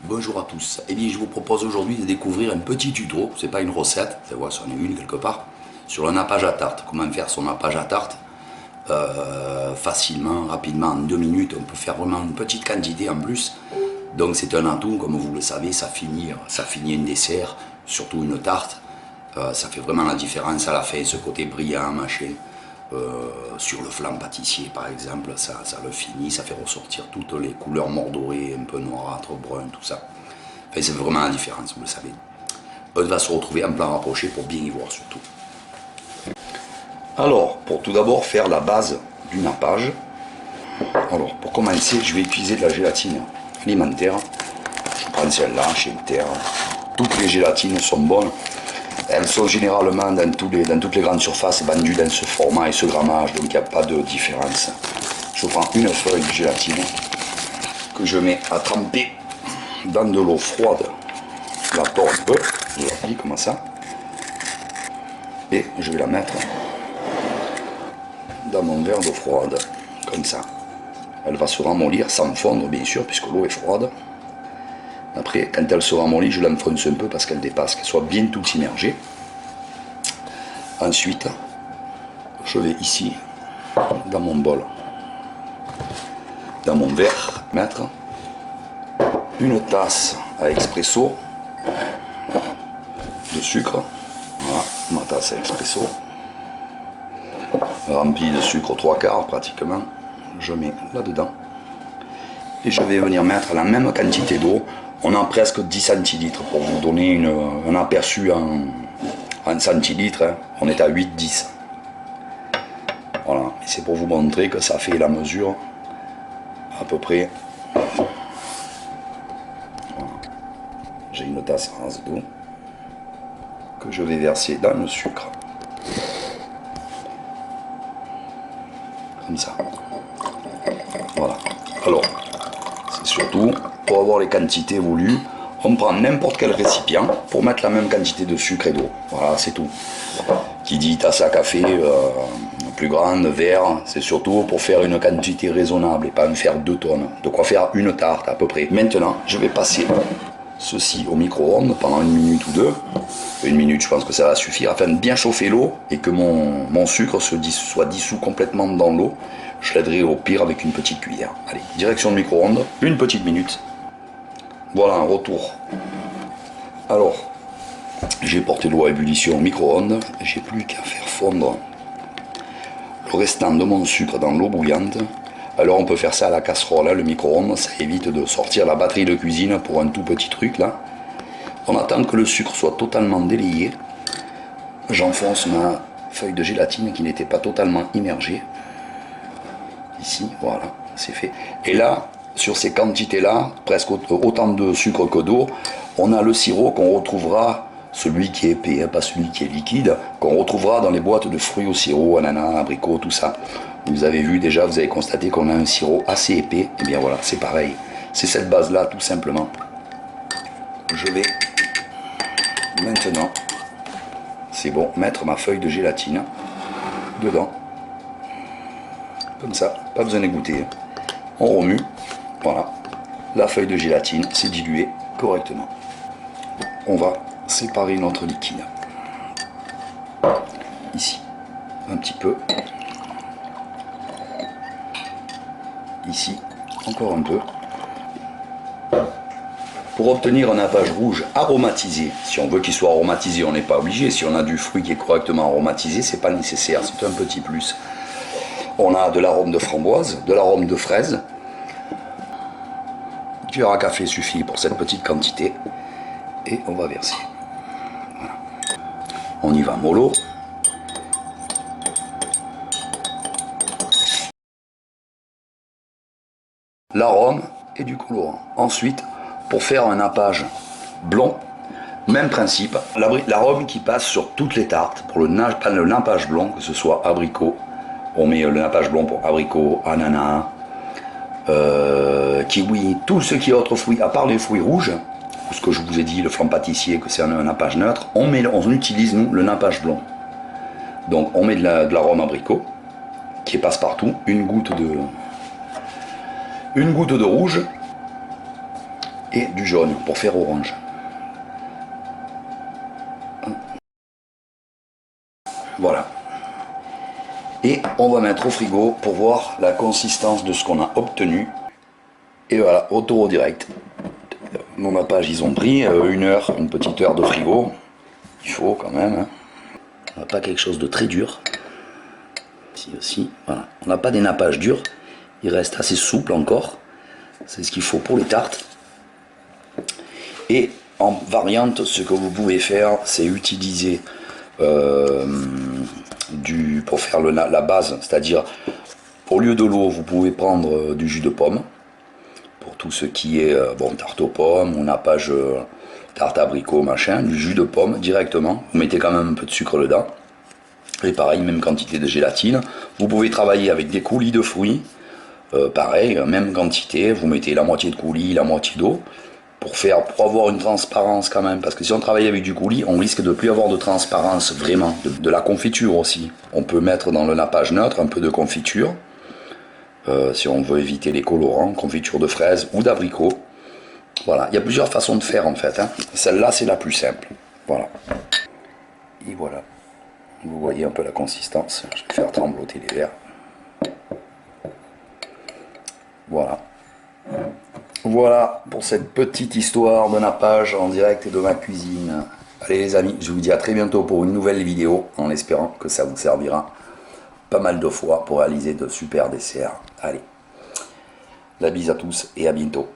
Bonjour à tous. Eh bien, je vous propose aujourd'hui de découvrir un petit tuto, c'est pas une recette, ça va, c'en est une quelque part, sur le nappage à tarte. Comment faire son nappage à tarte facilement, rapidement, en 2 minutes. On peut faire vraiment une petite quantité en plus. Donc c'est un atout, comme vous le savez, ça finit un dessert, surtout une tarte. Ça fait vraiment la différence à la fin, ce côté brillant, machin. Sur le flan pâtissier par exemple, ça le finit, ça fait ressortir toutes les couleurs mordorées, un peu noirâtres, brun, tout ça. Enfin, c'est vraiment la différence, vous le savez. On va se retrouver en plan rapproché pour bien y voir surtout. Alors, pour tout d'abord faire la base du nappage, alors pour commencer, je vais utiliser de la gélatine alimentaire. Je prends celle-là chez Inter. Toutes les gélatines sont bonnes. Elles sont généralement dans toutes les grandes surfaces vendues dans ce format et ce grammage, donc il n'y a pas de différence. Je prends une feuille de gélatine que je mets à tremper dans de l'eau froide. Je la tords un peu, je l'applique comme ça. Et je vais la mettre dans mon verre d'eau froide, comme ça. Elle va se ramollir sans fondre bien sûr, puisque l'eau est froide. Après, quand elle se ramollit, je l'enfonce un peu parce qu'elle dépasse, qu'elle soit bien toute immergée. Ensuite, je vais ici, dans mon bol, dans mon verre, mettre une tasse à expresso de sucre. Voilà, ma tasse à expresso, remplie de sucre aux 3/4 pratiquement. Je mets là-dedans. Et je vais venir mettre la même quantité d'eau. On a presque 10 centilitres pour vous donner un aperçu en centilitres. Hein. On est à 8-10. Voilà, c'est pour vous montrer que ça fait la mesure à peu près. Voilà. J'ai une tasse rase d'eau que je vais verser dans le sucre. Comme ça. Voilà. Alors, c'est surtout pour avoir les quantités voulues, on prend n'importe quel récipient pour mettre la même quantité de sucre et d'eau. Voilà, c'est tout. Qui dit tasse à café, plus grande, verre, c'est surtout pour faire une quantité raisonnable et pas en faire 2 tonnes. De quoi faire une tarte à peu près. Maintenant, je vais passer ceci au micro-ondes pendant 1 minute ou 2. 1 minute, je pense que ça va suffire, afin de bien chauffer l'eau et que mon sucre soit dissous complètement dans l'eau. Je l'aiderai au pire avec une petite cuillère. Allez, direction de micro-ondes, 1 petite minute. Voilà un retour. Alors, j'ai porté l'eau à ébullition au micro-ondes. J'ai plus qu'à faire fondre le restant de mon sucre dans l'eau bouillante. Alors on peut faire ça à la casserole, hein, le micro-ondes, ça évite de sortir la batterie de cuisine pour un tout petit truc là. On attend que le sucre soit totalement délayé. J'enfonce ma feuille de gélatine qui n'était pas totalement immergée. Ici, voilà, c'est fait. Et là, sur ces quantités-là, presque autant de sucre que d'eau, on a le sirop qu'on retrouvera, celui qui est épais, pas celui qui est liquide, qu'on retrouvera dans les boîtes de fruits au sirop, ananas, abricots, tout ça. Vous avez vu déjà, vous avez constaté qu'on a un sirop assez épais. Et bien voilà, c'est pareil. C'est cette base-là, tout simplement. Je vais maintenant, c'est bon, mettre ma feuille de gélatine dedans. Comme ça, pas besoin d'égoutter. On remue, voilà. La feuille de gélatine s'est diluée correctement. On va séparer notre liquide. Ici, un petit peu. Ici, encore un peu. Pour obtenir un nappage rouge aromatisé, si on veut qu'il soit aromatisé, on n'est pas obligé. Si on a du fruit qui est correctement aromatisé, c'est pas nécessaire, c'est un petit plus. On a de l'arôme de framboise, de l'arôme de fraise. Un cuillère à café suffit pour cette petite quantité. Et on va verser. Voilà. On y va mollo. L'arôme et du colorant. Ensuite, pour faire un nappage blond, même principe. L'arôme qui passe sur toutes les tartes. Pour le nappage blond, que ce soit abricot, on met le nappage blond pour abricot, ananas, kiwi, tout ce qui est autres fruits, à part les fruits rouges, ou ce que je vous ai dit, le flan pâtissier, que c'est un nappage neutre, on utilise, nous, le nappage blond. Donc on met de l'arôme abricot, qui est passe-partout, une goutte de rouge, et du jaune pour faire orange. Voilà. Et on va mettre au frigo pour voir la consistance de ce qu'on a obtenu. Et voilà, retour au direct. Nos nappages, ils ont pris une heure, une petite heure de frigo. Il faut quand même. Hein. Pas quelque chose de très dur. Ici aussi, voilà. On n'a pas des nappages durs. Il reste assez souple encore. C'est ce qu'il faut pour les tartes. Et en variante, ce que vous pouvez faire, c'est utiliser pour faire la base, c'est-à-dire au lieu de l'eau, vous pouvez prendre du jus de pomme. Pour tout ce qui est bon, tarte aux pommes, ou nappage tarte abricot, machin, du jus de pomme directement. Vous mettez quand même un peu de sucre dedans. Et pareil, même quantité de gélatine. Vous pouvez travailler avec des coulis de fruits. Pareil, même quantité. Vous mettez la moitié de coulis, la moitié d'eau. Pour avoir une transparence quand même. Parce que si on travaille avec du coulis, on risque de plus avoir de transparence vraiment. De la confiture aussi. On peut mettre dans le nappage neutre un peu de confiture. Si on veut éviter les colorants, confiture de fraises ou d'abricot. Voilà, il y a plusieurs façons de faire en fait. Hein. Celle-là, c'est la plus simple. Voilà. Et voilà. Vous voyez un peu la consistance. Je vais faire trembloter les verres. Voilà. Voilà pour cette petite histoire de nappage en direct de ma cuisine. Allez les amis, je vous dis à très bientôt pour une nouvelle vidéo, en espérant que ça vous servira pas mal de fois pour réaliser de super desserts. Allez, la bise à tous et à bientôt.